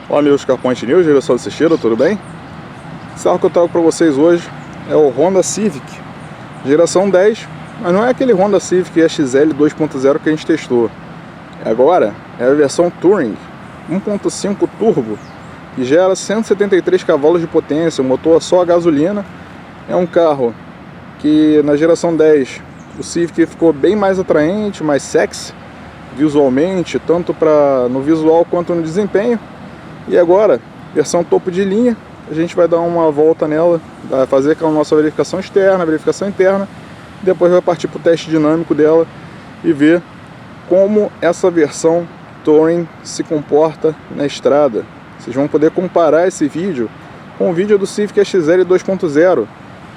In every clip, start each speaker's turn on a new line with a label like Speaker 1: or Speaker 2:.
Speaker 1: Olá amigos do Carpoint News, eu sou o Seixeira, tudo bem? Esse carro que eu trago para vocês hoje é o Honda Civic, geração 10, mas não é aquele Honda Civic EXL 2.0 que a gente testou. Agora é a versão Touring 1.5 Turbo, que gera 173 cavalos de potência, o motor só a gasolina. É um carro que na geração 10 o Civic ficou bem mais atraente, mais sexy visualmente, tanto no visual quanto no desempenho. E agora, versão topo de linha, a gente vai dar uma volta nela, vai fazer aquela nossa verificação externa, verificação interna, depois vai partir para o teste dinâmico dela e ver como essa versão Touring se comporta na estrada. Vocês vão poder comparar esse vídeo com o vídeo do Civic EXL 2.0,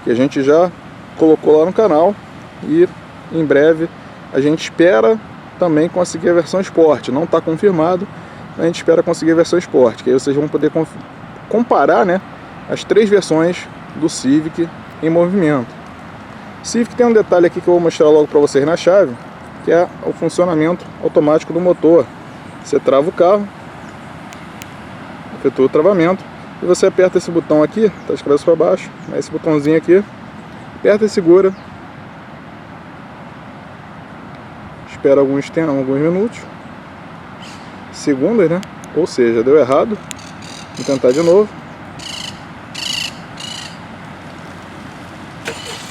Speaker 1: que a gente já colocou lá no canal, e em breve a gente espera também conseguir a versão Sport. Não está confirmado, a gente espera conseguir a versão Sport, que aí vocês vão poder comparar, né, as três versões do Civic em movimento. O Civic tem um detalhe aqui que eu vou mostrar logo para vocês na chave, que é o funcionamento automático do motor. Você trava o carro, efetua o travamento, e você aperta esse botão aqui, tá de cabeça para baixo, esse botãozinho aqui, aperta e segura, espera alguns minutos, segundos, né? Ou seja, deu errado. Vou tentar de novo.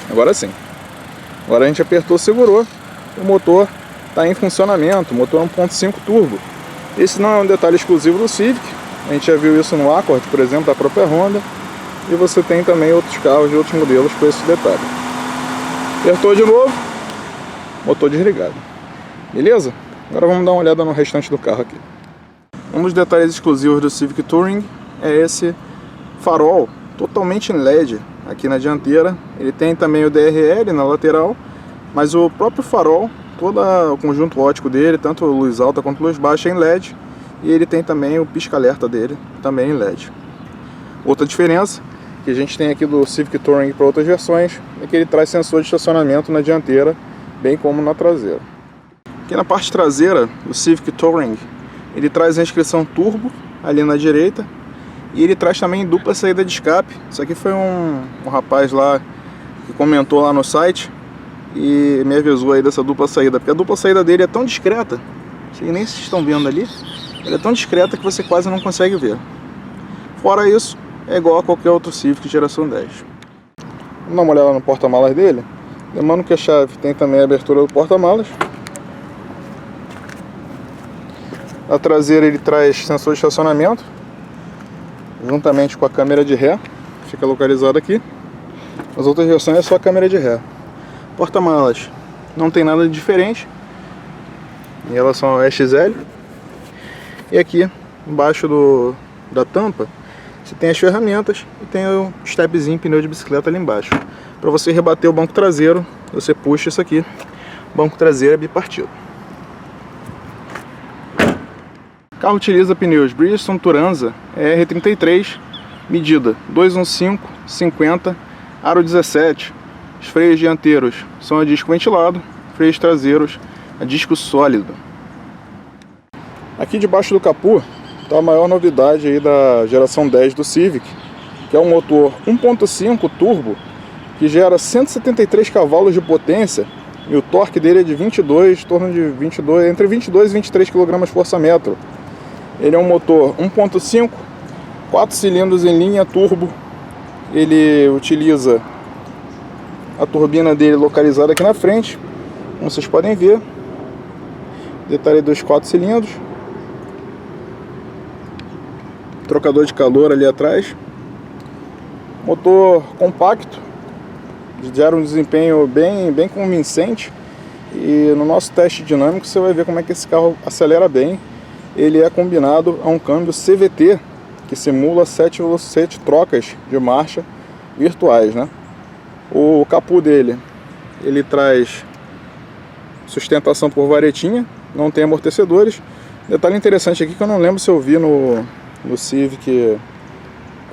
Speaker 1: Agora sim. Agora a gente apertou, segurou. O motor está em funcionamento. O motor 1.5 turbo. Esse não é um detalhe exclusivo do Civic. A gente já viu isso no Accord, por exemplo, da própria Honda. E você tem também outros carros de outros modelos com esse detalhe. Apertou de novo. Motor desligado. Beleza? Agora vamos dar uma olhada no restante do carro aqui. Um dos detalhes exclusivos do Civic Touring é esse farol totalmente em LED aqui na dianteira. Ele tem também o DRL na lateral, mas o próprio farol, todo o conjunto óptico dele, tanto luz alta quanto luz baixa, é em LED. E ele tem também o pisca-alerta dele, também em LED. Outra diferença que a gente tem aqui do Civic Touring para outras versões é que ele traz sensor de estacionamento na dianteira, bem como na traseira. Aqui na parte traseira, o Civic Touring, ele traz a inscrição turbo ali na direita, e ele traz também dupla saída de escape. Isso aqui foi um rapaz lá que comentou lá no site e me avisou aí dessa dupla saída, porque a dupla saída dele é tão discreta, não sei nem se vocês estão vendo ali, ela é tão discreta que você quase não consegue ver. Fora isso, é igual a qualquer outro Civic geração 10. Vamos dar uma olhada no porta-malas dele. Lembrando que a chave tem também a abertura do porta-malas. Na traseira ele traz sensor de estacionamento, juntamente com a câmera de ré, fica localizado aqui. As outras versões é só a câmera de ré. Porta-malas não tem nada de diferente em relação ao EXL. E aqui embaixo da tampa você tem as ferramentas e tem o stepzinho pneu de bicicleta ali embaixo. Para você rebater o banco traseiro, você puxa isso aqui. O banco traseiro é bipartido. O carro utiliza pneus Bridgestone Turanza R33, medida 215/50, aro 17. Os freios dianteiros são a disco ventilado, freios traseiros a disco sólido. Aqui debaixo do capô está a maior novidade aí da geração 10 do Civic, que é um motor 1.5 turbo que gera 173 cavalos de potência e o torque dele é de 22, em torno de 22, entre 22 e 23 kgfm. Ele é um motor 1.5, 4 cilindros em linha turbo. Ele utiliza a turbina dele localizada aqui na frente, como vocês podem ver. Detalhe dos 4 cilindros. Trocador de calor ali atrás. Motor compacto, gera um desempenho bem convincente. E no nosso teste dinâmico você vai ver como é que esse carro acelera bem. Ele é combinado a um câmbio CVT, que simula 7 trocas de marcha virtuais, né? O capô dele, ele traz sustentação por varetinha, não tem amortecedores. Detalhe interessante aqui que eu não lembro se eu vi no Civic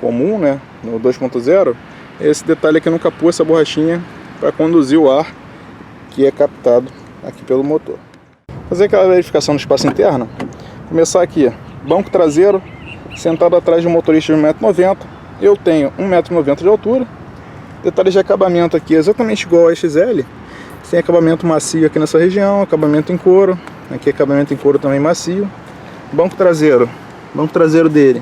Speaker 1: comum, né, no 2.0, é esse detalhe aqui no capô, essa borrachinha para conduzir o ar que é captado aqui pelo motor. Fazer aquela verificação no espaço interno. Começar aqui, banco traseiro Sentado atrás de um motorista de 1,90 m, eu tenho 1,90 m de altura. Detalhes de acabamento aqui exatamente igual ao XL. Tem acabamento macio aqui nessa região, acabamento em couro. Aqui acabamento em couro também macio. Banco traseiro dele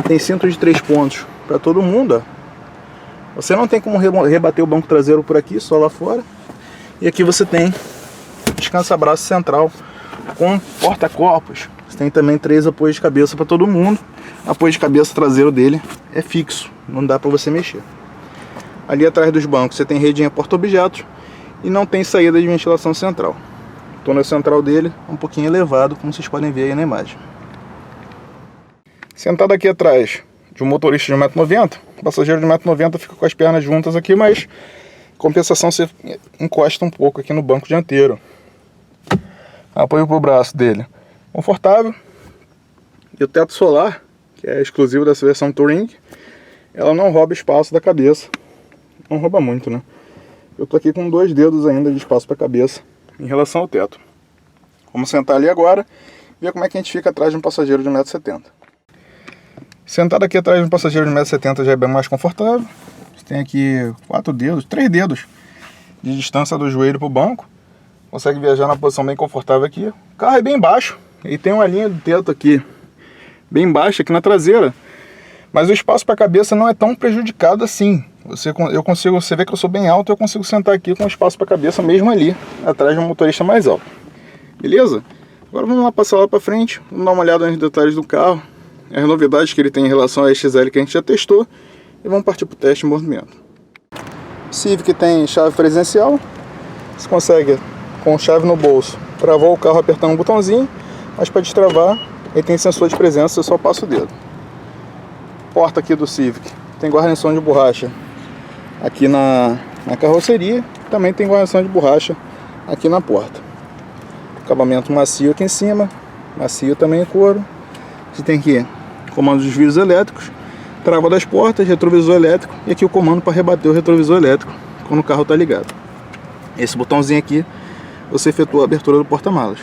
Speaker 1: tem cinto de 3 pontos para todo mundo, ó. Você não tem como rebater o banco traseiro por aqui, só lá fora. E aqui você tem descansa-braço central com porta-copos. Você tem também 3 apoios de cabeça para todo mundo. O apoio de cabeça traseiro dele é fixo, não dá para você mexer. Ali atrás dos bancos você tem redinha porta-objetos e não tem saída de ventilação central. O túnel central dele é um pouquinho elevado, como vocês podem ver aí na imagem. Sentado aqui atrás de um motorista de 1,90 m, o passageiro de 1,90 m fica com as pernas juntas aqui, mas compensação você encosta um pouco aqui no banco dianteiro. Apoio para o braço dele confortável. E o teto solar, que é exclusivo dessa versão Touring, ela não rouba espaço da cabeça. Não rouba muito, né? Eu tô aqui com 2 dedos ainda de espaço para a cabeça em relação ao teto. Vamos sentar ali agora e ver como é que a gente fica atrás de um passageiro de 1,70 m. Sentado aqui atrás de um passageiro de 1,70 m já é bem mais confortável. Você tem aqui 3 dedos de distância do joelho para o banco. Consegue viajar na posição bem confortável aqui. O carro é bem baixo e tem uma linha do teto aqui bem baixa aqui na traseira. Mas o espaço para a cabeça não é tão prejudicado assim. Você vê que eu sou bem alto, eu consigo sentar aqui com espaço para a cabeça mesmo ali, atrás de um motorista mais alto. Beleza? Agora vamos lá passar lá para frente, vamos dar uma olhada nos detalhes do carro, as novidades que ele tem em relação ao XL que a gente já testou, e vamos partir para o teste de movimento. O Civic tem chave presencial, você consegue com chave no bolso travar o carro apertando um botãozinho, mas para destravar ele tem sensor de presença, você só passa o dedo. Porta aqui do Civic tem guarnição de borracha aqui na carroceria, também tem guarnição de borracha aqui na porta. Acabamento macio aqui em cima, macio também em couro. Você tem aqui comando dos vidros elétricos, trava das portas, retrovisor elétrico e aqui o comando para rebater o retrovisor elétrico quando o carro está ligado. Esse botãozinho aqui você efetua a abertura do porta-malas.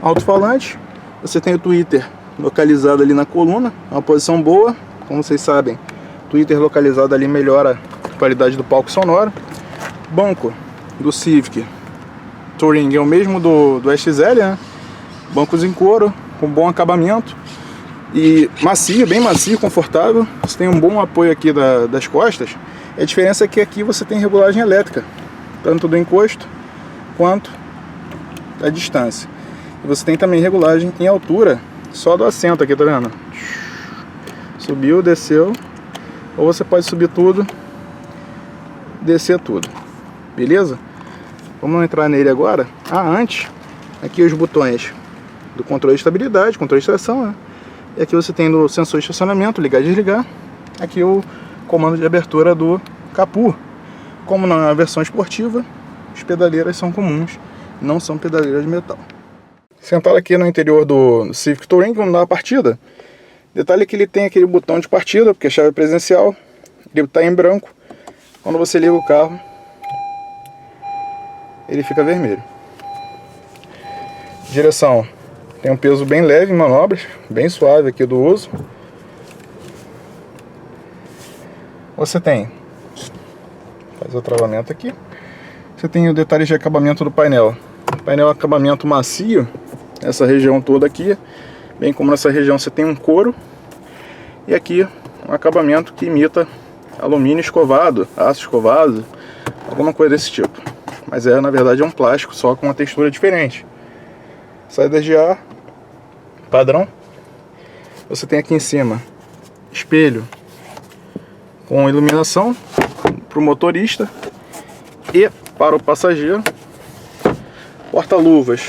Speaker 1: Alto-falante, você tem o tweeter localizado ali na coluna, uma posição boa. Como vocês sabem, o tweeter localizado ali melhora a qualidade do palco sonoro. Banco do Civic Touring é o mesmo do XL, né? Bancos em couro, com bom acabamento e macio, bem macio, confortável. Você tem um bom apoio aqui das costas. A diferença é que aqui você tem regulagem elétrica, tanto do encosto quanto da distância. E você tem também regulagem em altura só do assento aqui, tá vendo? Subiu, desceu. Ou você pode subir tudo, descer tudo. Beleza? Vamos entrar nele agora. Antes, aqui os botões do controle de estabilidade, controle de tração, né? E aqui você tem no sensor de estacionamento, ligar e desligar. Aqui o comando de abertura do capô. Como na versão esportiva, as pedaleiras são comuns, não são pedaleiras de metal. Sentado aqui no interior do Civic Touring, vamos dar uma partida. Detalhe que ele tem aquele botão de partida, porque a chave é presencial, ele está em branco. Quando você liga o carro, ele fica vermelho. Direção, tem um peso bem leve em manobras, bem suave aqui do uso. Você tem, faz o travamento aqui, você tem o detalhe de acabamento do painel. O painel acabamento macio, essa região toda aqui, bem como nessa região você tem um couro. E aqui um acabamento que imita alumínio escovado, aço escovado, alguma coisa desse tipo. Mas na verdade é um plástico, só com uma textura diferente. Saídas de ar padrão. Você tem aqui em cima espelho com iluminação para o motorista e para o passageiro. Porta-luvas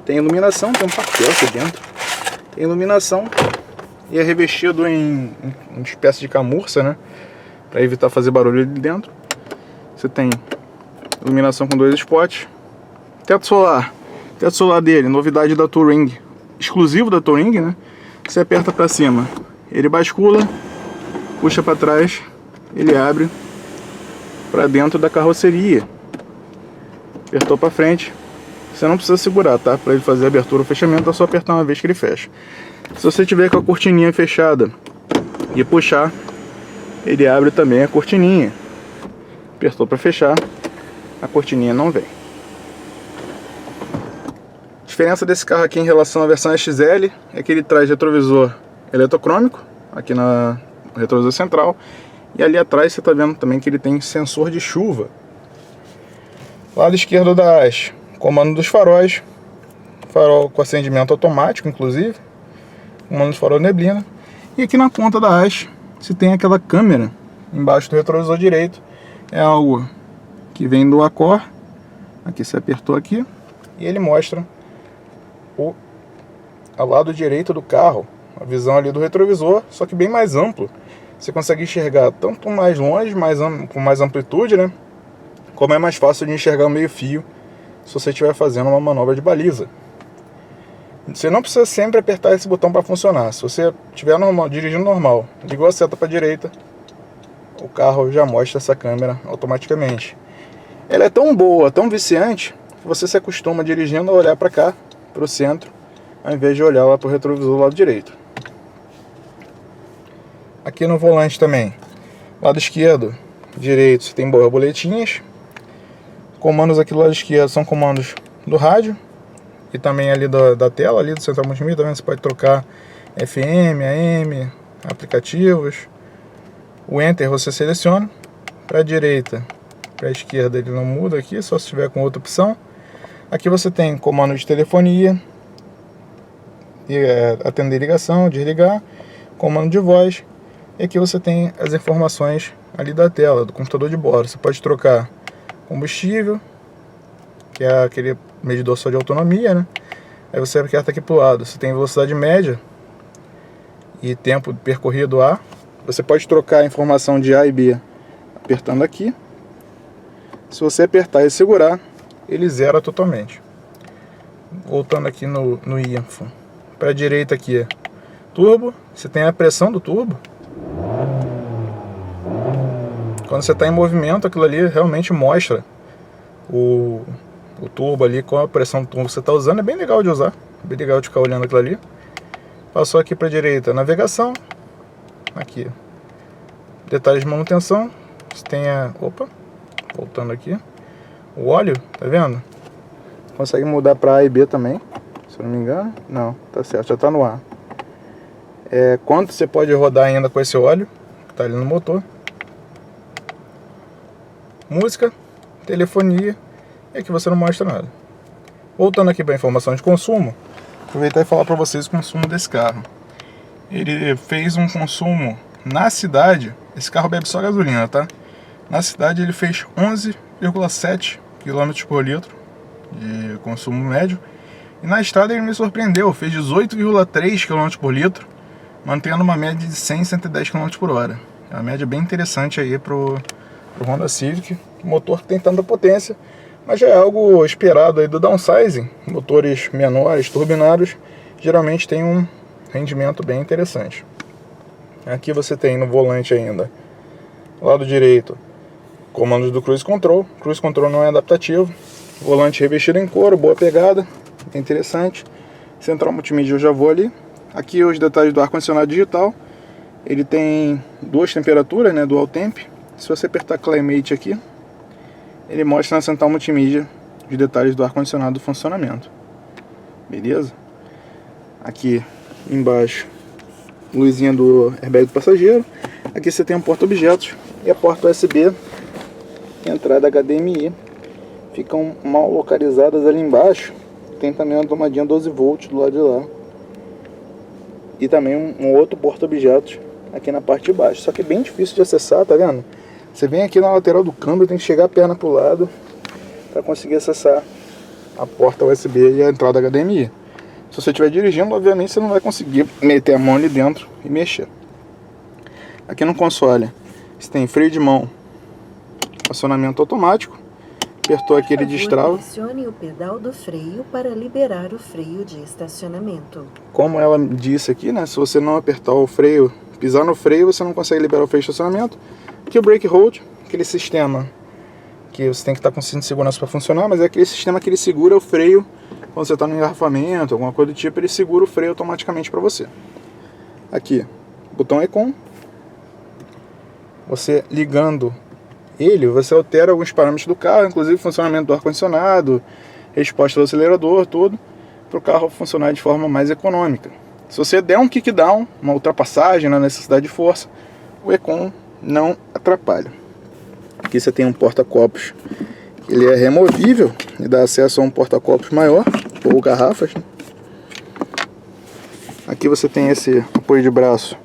Speaker 1: tem iluminação, tem um papel aqui dentro. Tem iluminação e é revestido em espécie de camurça, né? Para evitar fazer barulho ali dentro. Você tem iluminação com 2 spots. Teto solar. Teto solar dele, novidade da Touring, exclusivo da Touring, né? Você aperta para cima, ele bascula, puxa para trás, ele abre para dentro da carroceria. Apertou para frente, Você não precisa segurar, tá? Para ele fazer a abertura ou fechamento, é só apertar uma vez que ele fecha. Se você tiver com a cortininha fechada e puxar, ele abre também a cortininha. Apertou para fechar, a cortininha não vem. A diferença desse carro aqui em relação à versão XL é que ele traz retrovisor eletrocrômico aqui no retrovisor central, e ali atrás você está vendo também que ele tem sensor de chuva. Lado esquerdo da haste, comando dos faróis, farol com acendimento automático inclusive, comando dos farol neblina, e aqui na ponta da haste você tem aquela câmera embaixo do retrovisor direito. É algo que vem do Acor, aqui você apertou aqui, e ele mostra ao lado direito do carro, a visão ali do retrovisor, só que bem mais amplo. Você consegue enxergar tanto mais longe, com mais amplitude, né? Como é mais fácil de enxergar o meio fio se você estiver fazendo uma manobra de baliza. Você não precisa sempre apertar esse botão para funcionar. Se você estiver dirigindo normal, ligou a seta para a direita, o carro já mostra essa câmera automaticamente. Ela é tão boa, tão viciante, que você se acostuma dirigindo a olhar para cá, para o centro, ao invés de olhar lá para o retrovisor do lado direito. Aqui no volante também, lado esquerdo, direito, você tem borboletinhas. Comandos aqui do lado esquerdo são comandos do rádio e também ali da tela, ali do central multimídia. Também você pode trocar FM, AM, aplicativos. O Enter você seleciona. Para a direita, para a esquerda ele não muda aqui, só se tiver com outra opção. Aqui você tem comando de telefonia, atender ligação, desligar, comando de voz. E aqui você tem as informações ali da tela, do computador de bordo. Você pode trocar combustível, que é aquele medidor só de autonomia, né? Aí você aperta aqui pro lado, você tem velocidade média e tempo percorrido A. Você pode trocar a informação de A e B apertando aqui. Se você apertar e segurar, ele zera totalmente. Voltando aqui no info, para a direita aqui, turbo, você tem a pressão do turbo. Quando você está em movimento, aquilo ali realmente mostra o turbo ali, com a pressão do turbo que você está usando. É bem legal de usar, bem legal de ficar olhando aquilo ali. Passou aqui para a direita, navegação. Aqui, detalhes de manutenção. Você tem voltando aqui, o óleo, tá vendo? Consegue mudar para A e B também, se eu não me engano. Não, tá certo, já está no A. Quanto você pode rodar ainda com esse óleo que está ali no motor. Música, telefonia, e aqui você não mostra nada. Voltando aqui para a informação de consumo, aproveitar e falar para vocês o consumo desse carro. Ele fez um consumo na cidade, esse carro bebe só gasolina, tá? Na cidade ele fez 11,7 km por litro de consumo médio, e na estrada ele me surpreendeu, fez 18,3 km por litro, mantendo uma média de 100 a 110 km por hora. É uma média bem interessante aí pro Honda Civic, motor que tem tanta potência, mas já é algo esperado aí do downsizing. Motores menores, turbinados, geralmente tem um rendimento bem interessante. Aqui você tem no volante ainda, lado direito, comandos do Cruise Control. Cruise Control não é adaptativo. Volante revestido em couro, boa pegada, é interessante. Central multimídia eu já vou ali. Aqui os detalhes do ar-condicionado digital. Ele tem duas temperaturas, né, dual temp. Se você apertar Climate aqui, ele mostra na central multimídia os detalhes do ar-condicionado do funcionamento. Beleza? Aqui embaixo, luzinha do airbag do passageiro. Aqui você tem um porta-objetos e a porta USB, entrada HDMI. Ficam mal localizadas ali embaixo. Tem também uma tomadinha 12 volts do lado de lá. E também um outro porta-objetos aqui na parte de baixo. Só que é bem difícil de acessar, tá vendo? Você vem aqui na lateral do câmbio, tem que chegar a perna pro lado para conseguir acessar a porta USB e a entrada HDMI. Se você estiver dirigindo, obviamente você não vai conseguir meter a mão ali dentro e mexer. Aqui no console, você tem freio de mão, acionamento automático. Apertou aqui, ele destrava.
Speaker 2: Pressione o pedal do freio para liberar o freio de estacionamento.
Speaker 1: Como ela disse aqui, né? Se você não apertar o freio, pisar no freio, você não consegue liberar o freio de estacionamento. Aqui o brake hold, aquele sistema que você tem que estar com o cinto de segurança para funcionar, mas é aquele sistema que ele segura o freio quando você está no engarrafamento, alguma coisa do tipo, ele segura o freio automaticamente para você. Aqui, botão ECOM. Você ligando ele, você altera alguns parâmetros do carro, inclusive funcionamento do ar-condicionado, resposta do acelerador, tudo, para o carro funcionar de forma mais econômica. Se você der um kickdown, uma ultrapassagem na necessidade de força, o ECOM não atrapalha. Aqui você tem um porta-copos, ele é removível e dá acesso a um porta-copos maior, ou garrafas, né? Aqui você tem esse apoio de braço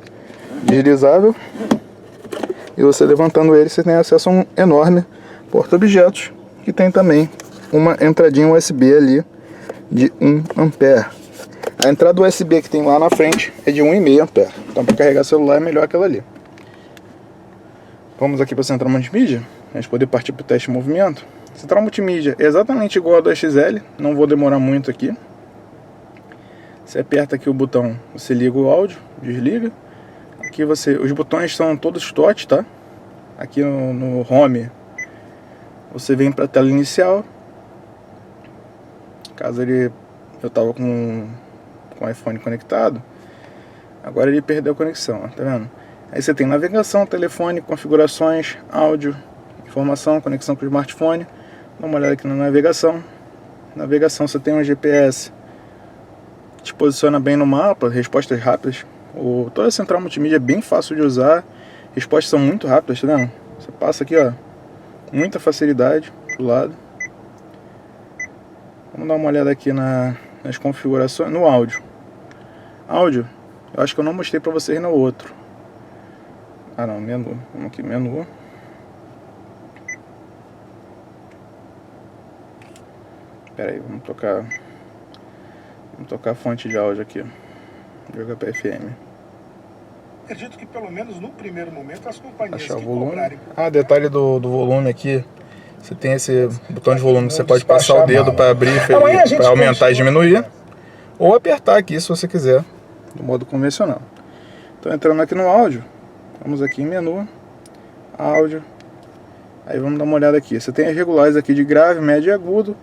Speaker 1: deslizável, e você levantando ele, você tem acesso a um enorme porta-objetos, que tem também uma entradinha USB ali de 1 ampere. A entrada USB que tem lá na frente é de 1,5 ampere. Então para carregar celular é melhor aquela ali. Vamos aqui para a central multimídia, a gente poder partir para o teste de movimento. Central multimídia é exatamente igual a do XL, não vou demorar muito aqui. Você aperta aqui o botão, você liga o áudio, desliga. Aqui os botões são todos touch, tá? Aqui no home você vem para a tela inicial. Caso eu tava com o iPhone conectado, agora ele perdeu a conexão, ó, tá vendo? Aí você tem navegação, telefone, configurações, áudio, informação, conexão com o smartphone. Dá uma olhada aqui na navegação. Navegação, você tem um GPS, te posiciona bem no mapa, respostas rápidas. Toda a central multimídia é bem fácil de usar, respostas são muito rápidas, tá vendo? Você passa aqui, ó, muita facilidade pro lado. Vamos dar uma olhada aqui nas configurações, no áudio. Áudio, eu acho que eu não mostrei pra vocês no outro. Ah não, menu, vamos aqui, menu. Pera aí, vamos tocar a fonte de áudio aqui, JPFM.
Speaker 3: Acredito que pelo menos no primeiro momento as companhias
Speaker 1: achar o
Speaker 3: que
Speaker 1: volume.
Speaker 3: comprarem...
Speaker 1: Detalhe do volume aqui, você tem esse botão de volume, você pode passar o dedo para abrir, para aumentar e diminuir, ou apertar aqui se você quiser, do modo convencional. Então entrando aqui no áudio, vamos aqui em menu, áudio, aí vamos dar uma olhada aqui. Você tem as regulares aqui de grave, médio e agudo,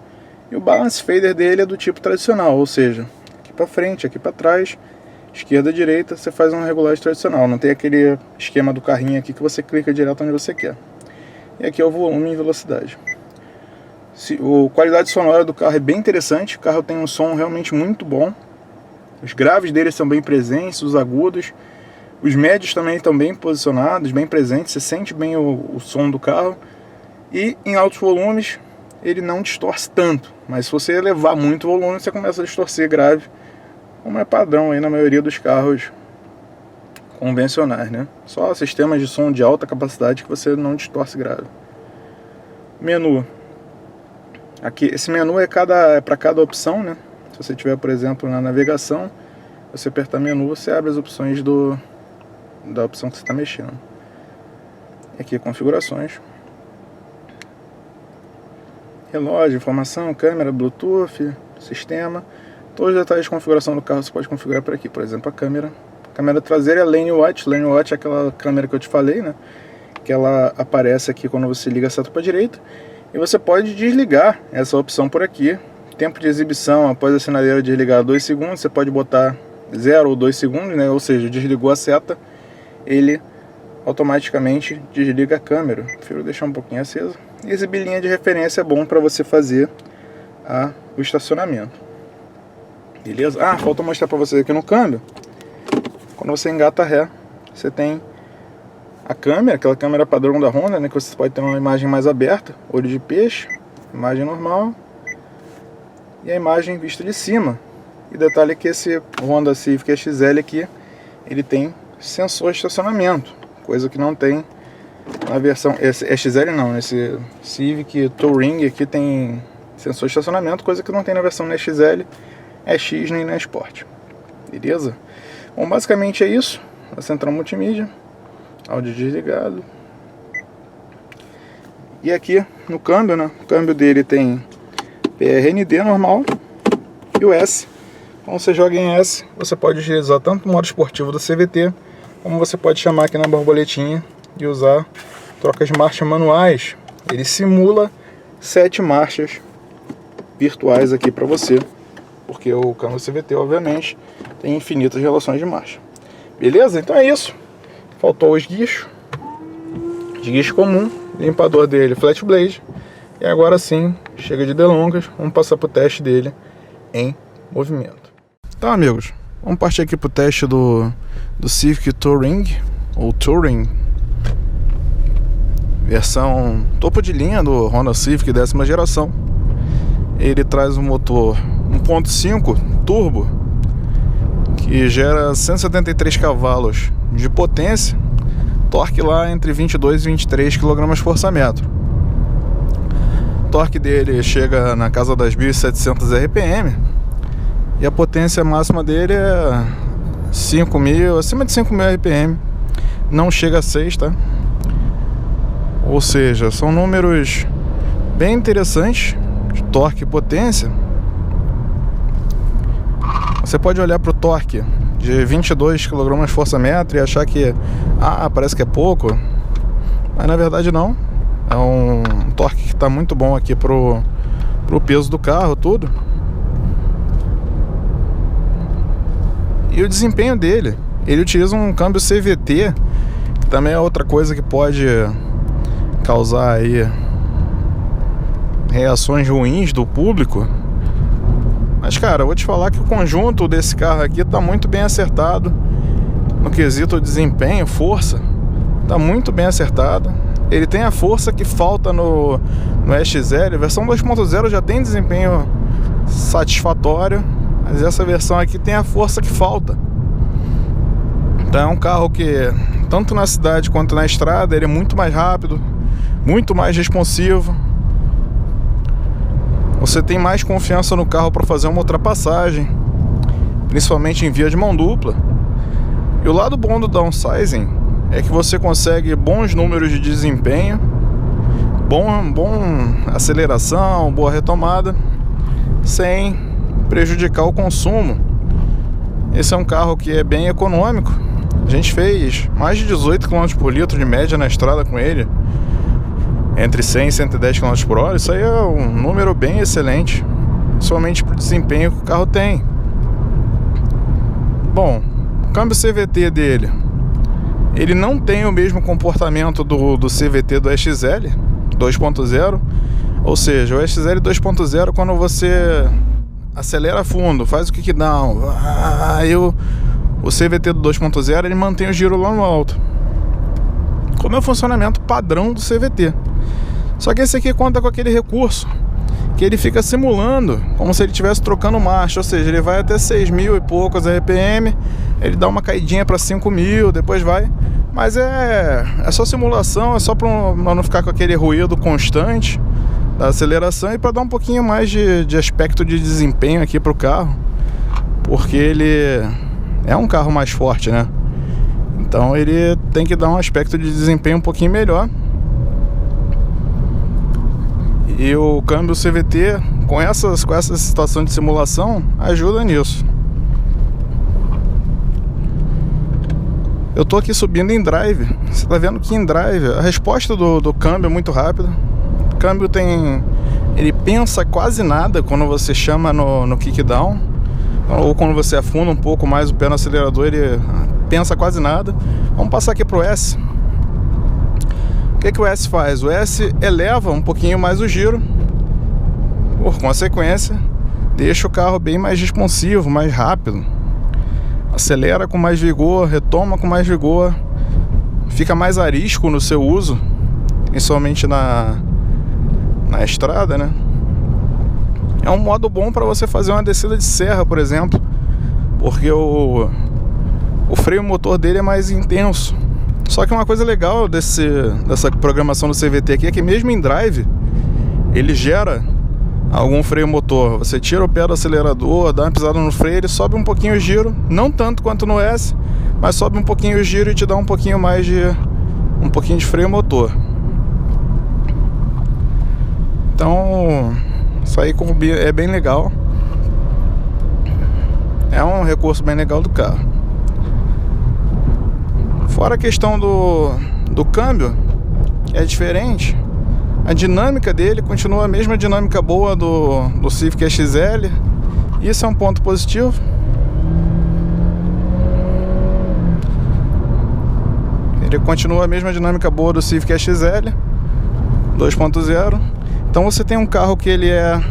Speaker 1: e o balance fader dele é do tipo tradicional, ou seja, aqui para frente, aqui para trás, esquerda, direita, você faz um regulagem tradicional, não tem aquele esquema do carrinho aqui que você clica direto onde você quer. E aqui é o volume e velocidade. A qualidade sonora do carro é bem interessante, o carro tem um som realmente muito bom, os graves dele são bem presentes, os agudos, os médios também estão bem posicionados, bem presentes, você sente bem o som do carro. E em altos volumes ele não distorce tanto, mas se você elevar muito o volume você começa a distorcer grave, como é padrão aí na maioria dos carros convencionais, né? Só sistemas de som de alta capacidade que você não distorce grave. Menu. Aqui, esse menu é para cada opção, né? Se você tiver, por exemplo, na navegação, você apertar menu, você abre as opções da opção que você está mexendo. Aqui, configurações. Relógio, informação, câmera, Bluetooth, sistema. Todos os detalhes de configuração do carro você pode configurar por aqui. Por exemplo, a câmera. A câmera traseira é Lane Watch. Lane Watch é aquela câmera que eu te falei, né? Que ela aparece aqui quando você liga a seta para a direita. E você pode desligar essa opção por aqui. Tempo de exibição após a sinaleira desligar 2 segundos. Você pode botar 0 ou 2 segundos, né? Ou seja, desligou a seta, ele automaticamente desliga a câmera. Prefiro deixar um pouquinho acesa. E exibir linha de referência é bom para você fazer o estacionamento. Beleza? Falta mostrar para vocês aqui no câmbio. Quando você engata ré, você tem a câmera, aquela câmera padrão da Honda, né, que você pode ter uma imagem mais aberta, olho de peixe, imagem normal e a imagem vista de cima. E detalhe é que esse Honda Civic XL aqui, ele tem sensor de estacionamento, coisa que não tem na versão, esse XL não, esse Civic Touring aqui tem sensor de estacionamento, coisa que não tem na versão XL, X nem na Sport. Beleza? Bom, basicamente é isso, a central multimídia, áudio desligado. E aqui no câmbio, né, o câmbio dele tem PRND normal e o S. Quando você joga em S, você pode utilizar tanto o modo esportivo do CVT, como você pode chamar aqui na borboletinha e usar trocas de marcha manuais. Ele simula 7 marchas virtuais aqui para você, porque o câmbio CVT, obviamente, tem infinitas relações de marcha. Beleza? Então é isso. Faltou os guichos. De guicho comum, limpador dele flat blade. E agora sim, chega de delongas, vamos passar para o teste dele em movimento. Então, amigos, vamos partir aqui para o teste do Civic Touring, ou Touring, versão topo de linha do Honda Civic 10ª geração. Ele traz um motor 1.5 turbo, que gera 173 cavalos de potência, torque lá entre 22 e 23 kgfm. O torque dele chega na casa das 1.700 RPM e a potência máxima dele é 5.000, acima de 5.000 RPM, não chega a 6, tá? Ou seja, são números bem interessantes de torque e potência. Você pode olhar para o torque de 22 kgfm e achar que parece que é pouco, mas na verdade não. É um torque que está muito bom aqui pro peso do carro, tudo. E o desempenho dele, ele utiliza um câmbio CVT, que também é outra coisa que pode causar aí reações ruins do público. Mas cara, eu vou te falar que o conjunto desse carro aqui está muito bem acertado. No quesito desempenho, força, está muito bem acertado. Ele tem a força que falta no SXL. A versão 2.0 já tem desempenho satisfatório, mas essa versão aqui tem a força que falta. Então é um carro que, tanto na cidade quanto na estrada, ele é muito mais rápido, muito mais responsivo. Você tem mais confiança no carro para fazer uma ultrapassagem, principalmente em via de mão dupla. E o lado bom do downsizing é que você consegue bons números de desempenho, bom aceleração, boa retomada, sem prejudicar o consumo. Esse é um carro que é bem econômico. A gente fez mais de 18 km por litro de média na estrada com ele, entre 100 e 110 km por hora. Isso aí é um número bem excelente, somente para o desempenho que o carro tem. Bom, o câmbio CVT dele, ele não tem o mesmo comportamento do CVT do SXL 2.0. Ou seja, o SXL 2.0, quando você acelera fundo, faz o kickdown, aí o CVT do 2.0 ele mantém o giro lá no alto, como é o funcionamento padrão do CVT. Só que esse aqui conta com aquele recurso que ele fica simulando como se ele estivesse trocando marcha, ou seja, ele vai até 6.000 e poucos RPM, ele dá uma caidinha para 5.000, depois vai, mas é só simulação, é só para não ficar com aquele ruído constante da aceleração e para dar um pouquinho mais de aspecto de desempenho aqui para o carro, porque ele é um carro mais forte, né? Então ele tem que dar um aspecto de desempenho um pouquinho melhor. E o câmbio CVT, com essa situação de simulação, ajuda nisso. Eu tô aqui subindo em drive. Você tá vendo que em drive a resposta do câmbio é muito rápida. O câmbio ele pensa quase nada quando você chama no kickdown, ou quando você afunda um pouco mais o pé no acelerador, ele pensa quase nada. Vamos passar aqui pro S. O que o S faz? O S eleva um pouquinho mais o giro, por consequência deixa o carro bem mais responsivo, mais rápido, acelera com mais vigor, retoma com mais vigor, fica mais arisco no seu uso, principalmente na estrada, né? É um modo bom para você fazer uma descida de serra, por exemplo, porque o freio motor dele é mais intenso. Só que uma coisa legal dessa programação do CVT aqui é que mesmo em drive ele gera algum freio motor. Você tira o pé do acelerador, dá uma pisada no freio, ele sobe um pouquinho o giro, não tanto quanto no S, mas sobe um pouquinho o giro e te dá um pouquinho mais um pouquinho de freio motor. Então isso aí é bem legal. É um recurso bem legal do carro. Fora a questão do câmbio, que é diferente, A dinâmica dele continua a mesma dinâmica boa do Civic XL. Isso é um ponto positivo. Ele continua a mesma dinâmica boa do Civic XL 2.0. Então você tem um carro que ele é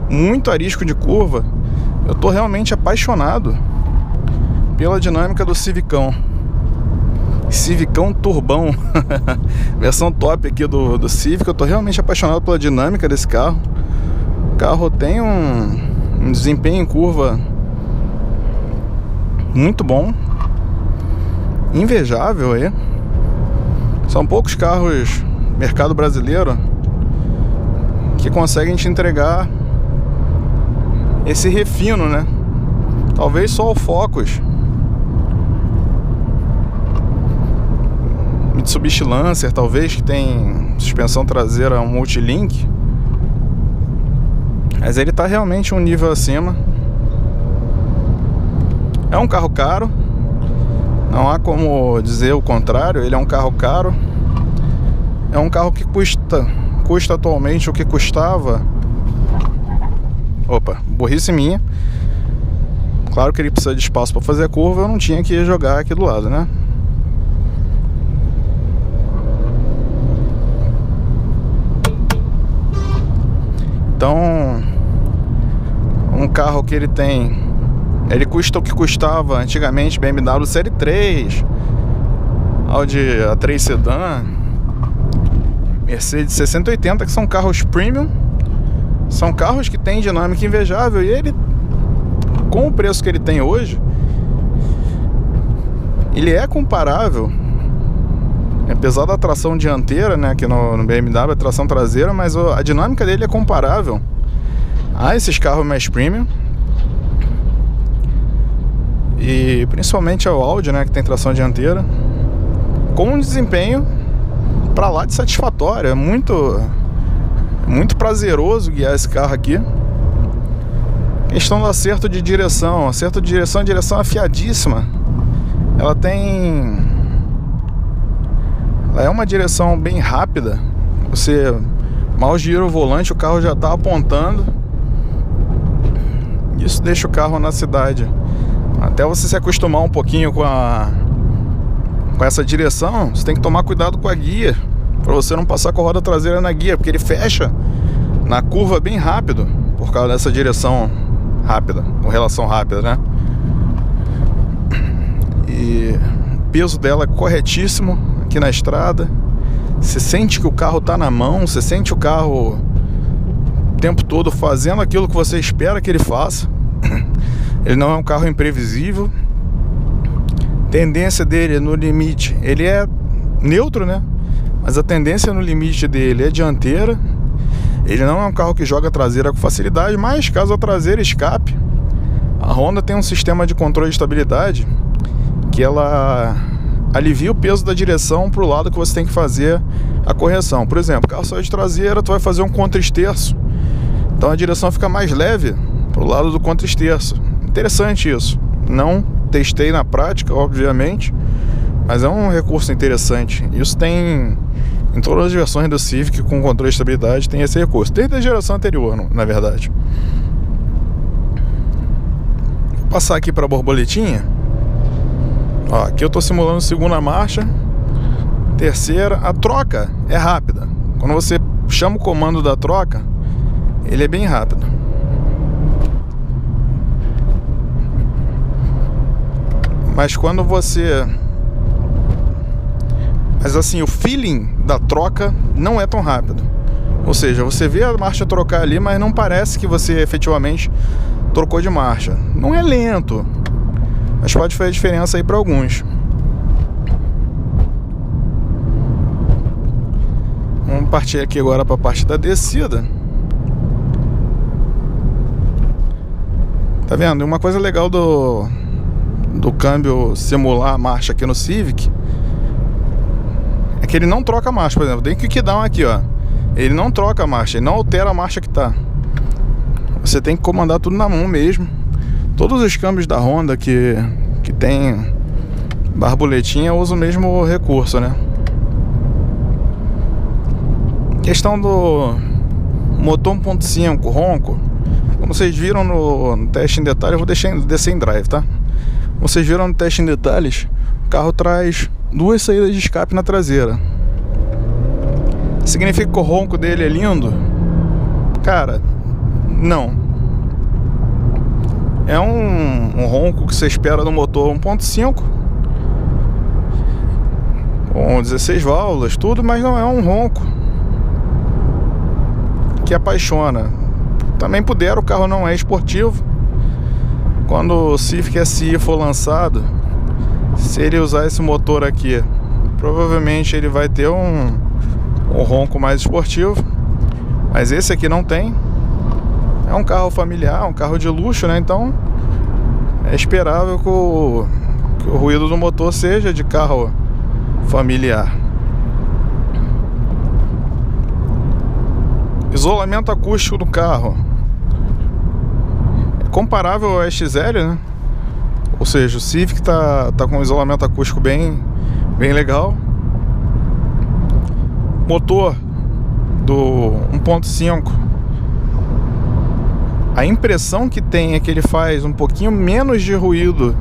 Speaker 1: muito arisco de curva. Eu tô realmente apaixonado pela dinâmica do Civicão. Civicão Turbão. Versão top aqui do Civic. Eu tô realmente apaixonado pela dinâmica desse carro. O carro tem um desempenho em curva muito bom, invejável aí. São poucos carros mercado brasileiro que conseguem te entregar esse refino, né? Talvez só o Focus, Mitsubishi Lancer, talvez, que tem suspensão traseira multilink. Mas ele tá realmente um nível acima. É um carro caro, não há como dizer o contrário. Ele é um carro caro. É um carro que custa atualmente o que custava. Opa, burrice minha. Claro que ele precisa de espaço para fazer a curva. Eu não tinha que jogar aqui do lado, né? Então, um carro que ele custa o que custava antigamente BMW Série 3, Audi A3 Sedan, Mercedes 6080, que são carros premium, são carros que têm dinâmica invejável. E ele, com o preço que ele tem hoje, ele é comparável, apesar da tração dianteira, né, que no BMW é tração traseira, mas a dinâmica dele é comparável a esses carros mais premium. E principalmente ao Audi, né, que tem tração dianteira, com um desempenho pra lá de satisfatório. É muito prazeroso guiar esse carro aqui. Questão do acerto de direção. Acerto de direção, a direção afiadíssima. Ela é uma direção bem rápida. Você mal gira o volante, o carro já está apontando. Isso deixa o carro na cidade. Até você se acostumar um pouquinho com essa direção, você tem que tomar cuidado com a guia, para você não passar com a roda traseira na guia, porque ele fecha na curva bem rápido, por causa dessa direção rápida, com relação rápida, né? E o peso dela é corretíssimo aqui na estrada. Você sente que o carro está na mão, você sente o carro o tempo todo fazendo aquilo que você espera que ele faça. Ele não é um carro imprevisível. Tendência dele no limite, ele é neutro, né? Mas a tendência no limite dele é dianteira. Ele não é um carro que joga a traseira com facilidade, mas caso a traseira escape, a Honda tem um sistema de controle de estabilidade que ela alivia o peso da direção para o lado que você tem que fazer a correção. Por exemplo, carro saiu de traseira, tu vai fazer um contra-esterço, então a direção fica mais leve para o lado do contra-esterço. Interessante isso. Não testei na prática, obviamente, mas é um recurso interessante. Isso tem em todas as versões do Civic com controle de estabilidade, tem esse recurso, desde a geração anterior, na verdade. Vou passar aqui para a borboletinha. Ó, aqui eu estou simulando segunda marcha, terceira. A troca é rápida. Quando você chama o comando da troca, ele é bem rápido. Mas quando você... Mas assim, o feeling da troca não é tão rápido. Ou seja, você vê a marcha trocar ali, mas não parece que você efetivamente trocou de marcha. Não é lento, mas pode fazer diferença aí para alguns. Vamos partir aqui agora para a parte da descida. Tá vendo? Uma coisa legal do câmbio simular a marcha aqui no Civic é que ele não troca a marcha. Por exemplo, tem que kickdown aqui, ó. Ele não troca a marcha, ele não altera a marcha que tá. Você tem que comandar tudo na mão mesmo. Todos os câmbios da Honda que tem borboletinha usam o mesmo recurso, né? Questão do motor 1.5 ronco, como vocês viram no teste em detalhes, eu vou descer em drive, tá? Como vocês viram no teste em detalhes, o carro traz 2 saídas de escape na traseira. Significa que o ronco dele é lindo? Cara, não. É um ronco que você espera no motor 1.5 com 16 válvulas, tudo, mas não é um ronco que apaixona. Também puder, o carro não é esportivo. Quando o Civic SI for lançado, se ele usar esse motor aqui, provavelmente ele vai ter um ronco mais esportivo, mas esse aqui não tem. É um carro familiar, um carro de luxo, né? Então é esperável que o ruído do motor seja de carro familiar. Isolamento acústico do carro é comparável ao XL, né? Ou seja, o Civic tá com um isolamento acústico bem legal. Motor do 1.5, a impressão que tem é que ele faz um pouquinho menos de ruído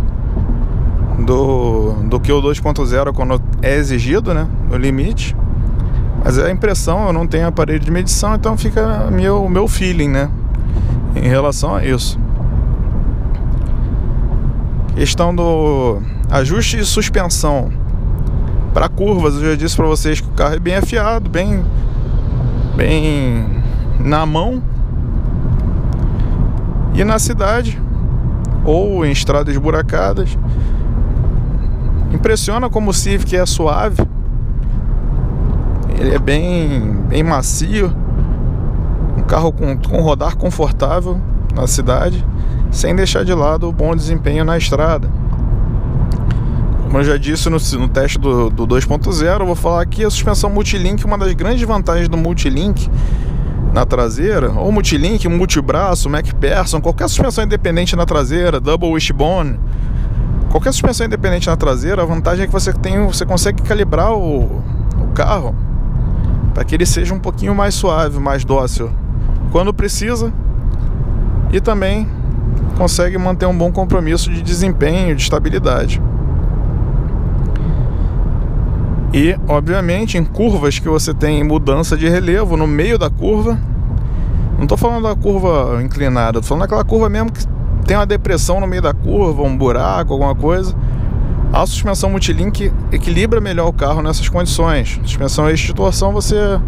Speaker 1: do que o 2.0 quando é exigido, né, no limite. Mas é a impressão, eu não tenho aparelho de medição, então fica o meu feeling, né, em relação a isso. Questão do ajuste de suspensão para curvas, eu já disse para vocês que o carro é bem afiado, bem na mão. E na cidade ou em estradas esburacadas, impressiona como o Civic é suave. Ele é bem macio, um carro com rodar confortável na cidade, sem deixar de lado o bom desempenho na estrada. Como eu já disse no teste do 2.0, eu vou falar aqui a suspensão Multilink. Uma das grandes vantagens do Multilink na traseira, ou Multilink, multibraço, MacPherson, qualquer suspensão independente na traseira, Double Wishbone, qualquer suspensão independente na traseira, a vantagem é que você consegue calibrar o carro para que ele seja um pouquinho mais suave, mais dócil quando precisa, e também consegue manter um bom compromisso de desempenho, de estabilidade. E, obviamente, em curvas que você tem mudança de relevo no meio da curva, não estou falando da curva inclinada, estou falando daquela curva mesmo que tem uma depressão no meio da curva, um buraco, alguma coisa, a suspensão Multilink equilibra melhor o carro nessas condições. Suspensão eixo de torção, você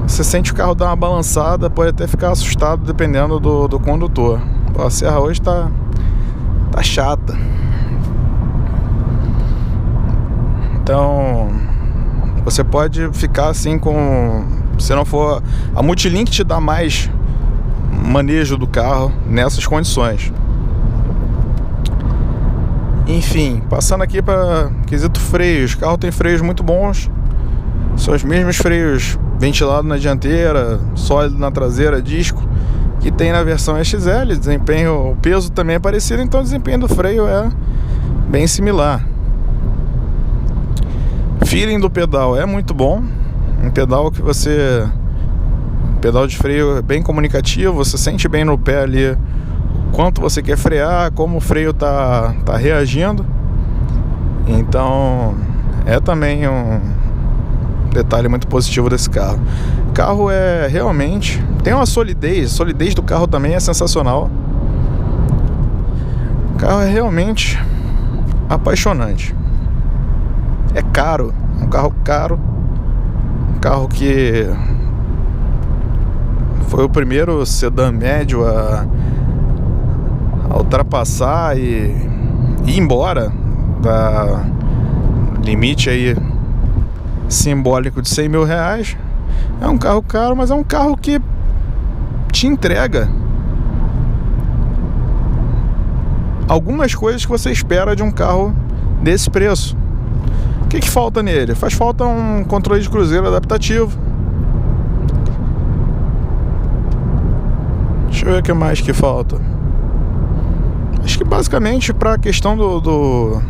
Speaker 1: sente o carro dar uma balançada, pode até ficar assustado dependendo do condutor. A Serra hoje tá chata. Então você pode ficar assim se não for, a Multilink te dá mais manejo do carro nessas condições. Enfim, passando aqui para quesito freios. O carro tem freios muito bons, são os mesmos freios ventilados na dianteira, sólido na traseira, disco, que tem na versão XL. Desempenho, o peso também é parecido, então o desempenho do freio é bem similar. Feeling do pedal é muito bom. Um pedal pedal de freio bem comunicativo, você sente bem no pé ali quanto você quer frear, como o freio tá reagindo. Então é também um detalhe muito positivo desse carro. O carro é realmente, tem uma solidez, a solidez do carro também é sensacional. O carro é realmente apaixonante. É caro, um carro caro, um carro que foi o primeiro sedã médio a ultrapassar e ir embora da limite aí simbólico de 100 mil reais. É um carro caro, mas é um carro que te entrega algumas coisas que você espera de um carro desse preço. O que falta nele? Faz falta um controle de cruzeiro adaptativo. Deixa eu ver o que mais que falta. Acho que basicamente para a questão do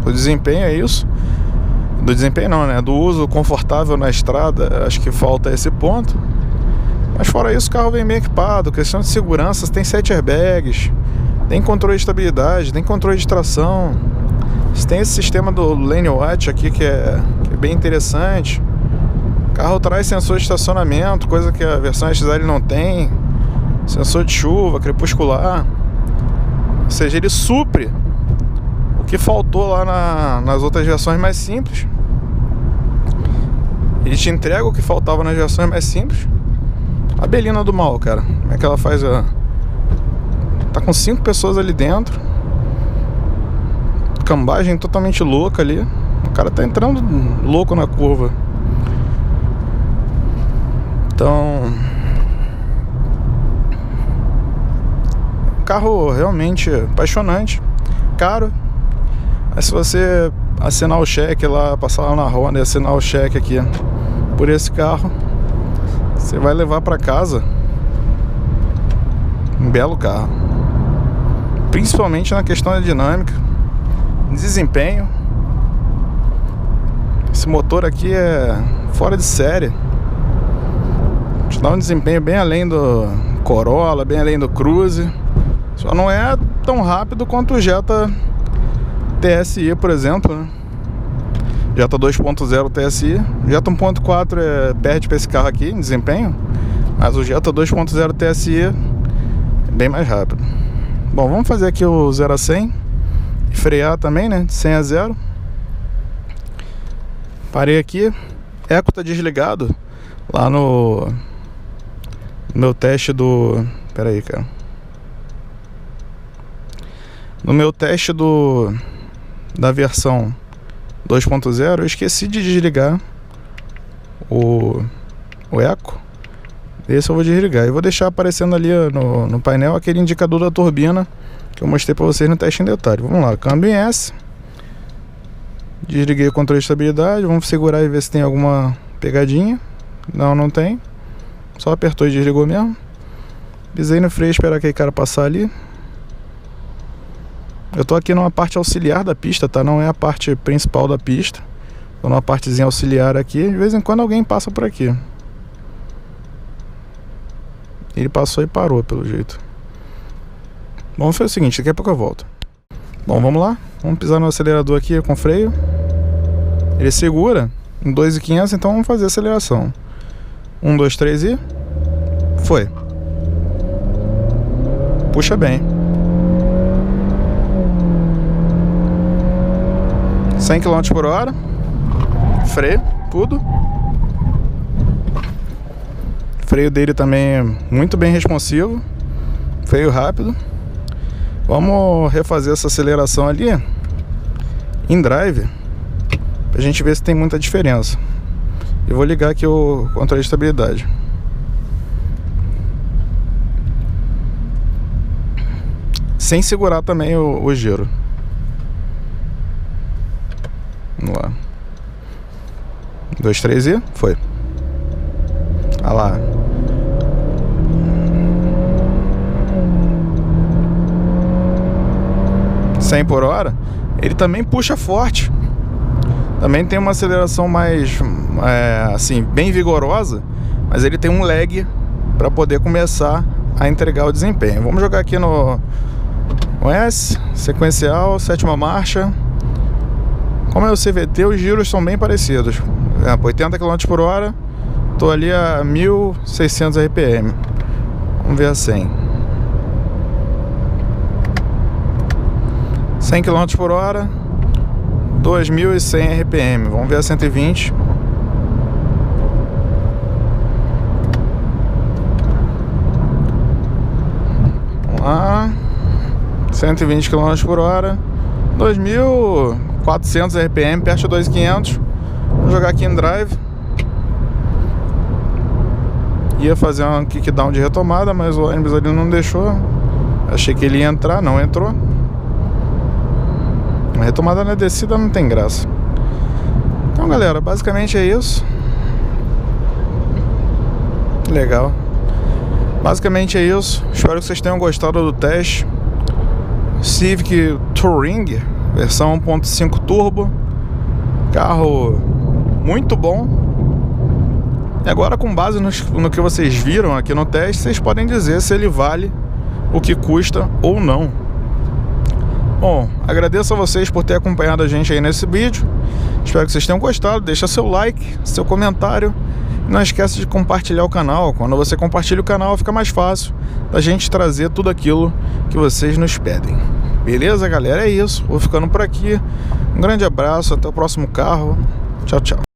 Speaker 1: desempenho é isso. Do desempenho não, né? Do uso confortável na estrada, acho que falta esse ponto. Mas fora isso, o carro vem bem equipado. Questão de segurança, tem 7 airbags, tem controle de estabilidade, tem controle de tração. Tem esse sistema do Lane Watch aqui que é bem interessante. O carro traz sensor de estacionamento, coisa que a versão XL não tem. Sensor de chuva, crepuscular. Ou seja, ele supre o que faltou lá nas outras versões mais simples. Ele te entrega o que faltava nas versões mais simples. A Belina do mal, cara. Como é que ela faz? Tá com 5 pessoas ali dentro. Cambagem totalmente louca ali. O cara tá entrando louco na curva. Então, carro realmente apaixonante. Caro. Mas se você assinar o cheque lá, passar lá na Honda e assinar o cheque aqui por esse carro, você vai levar para casa um belo carro. Principalmente na questão da dinâmica, desempenho. Esse motor aqui é fora de série. Te dá um desempenho bem além do Corolla, bem além do Cruze. Só não é tão rápido quanto o Jetta TSI, por exemplo, né? Jetta 2.0 TSI. Jetta 1.4 perde para esse carro aqui em desempenho, mas o Jetta 2.0 TSI é bem mais rápido. Bom, vamos fazer aqui o 0 a 100 e frear também, né? De 100 a 0. Parei aqui. Eco tá desligado lá no meu teste do... Pera aí, cara. No meu teste da versão 2.0, eu esqueci de desligar o eco. Esse eu vou desligar e vou deixar aparecendo ali no painel aquele indicador da turbina que eu mostrei para vocês no teste em detalhe. Vamos lá, câmbio em S. Desliguei o controle de estabilidade. Vamos segurar e ver se tem alguma pegadinha. Não, não tem. Só apertou e desligou mesmo. Pisei no freio, esperar aquele cara passar ali. Eu tô aqui numa parte auxiliar da pista, tá? Não é a parte principal da pista. Tô numa partezinha auxiliar aqui. De vez em quando alguém passa por aqui. Ele passou e parou, pelo jeito. Bom, vamos fazer o seguinte, daqui a pouco eu volto. Bom, vamos lá. Vamos pisar no acelerador aqui com freio. Ele segura em 2.500, então vamos fazer a aceleração. 1, 2, 3 e... Foi. Puxa bem. 100 km por hora. Freio, tudo. Freio dele também é muito bem responsivo. Freio rápido. Vamos refazer essa aceleração ali em drive, pra gente ver se tem muita diferença. Eu vou ligar aqui o controle de estabilidade. Sem segurar também o giro. Vamos lá. 2, 3 e... Foi. Olha lá. Por hora, ele também puxa forte. Também tem uma aceleração mais assim, bem vigorosa, mas ele tem um lag para poder começar a entregar o desempenho. Vamos jogar aqui no S, sequencial, 7ª marcha. Como é o CVT, os giros são bem parecidos. 80 km por hora, tô ali a 1.600 RPM. Vamos ver a 100. 100 km por hora, 2.100 RPM. Vamos ver a 120. Vamos lá. 120 km por hora, 2.400 RPM, perto de 2.500. Vou jogar aqui em drive. Ia fazer um kickdown de retomada, mas o ônibus ali não deixou. Achei que ele ia entrar, não entrou. A retomada na descida não tem graça. Então, galera, basicamente é isso. Legal. Basicamente é isso. Espero que vocês tenham gostado do teste. Civic Touring, versão 1.5 turbo. Carro muito bom. E agora, com base no que vocês viram aqui no teste, vocês podem dizer se ele vale o que custa ou não. Bom, agradeço a vocês por ter acompanhado a gente aí nesse vídeo. Espero que vocês tenham gostado. Deixa seu like, seu comentário. E não esqueça de compartilhar o canal. Quando você compartilha o canal, fica mais fácil da gente trazer tudo aquilo que vocês nos pedem. Beleza, galera? É isso. Vou ficando por aqui. Um grande abraço. Até o próximo carro. Tchau, tchau.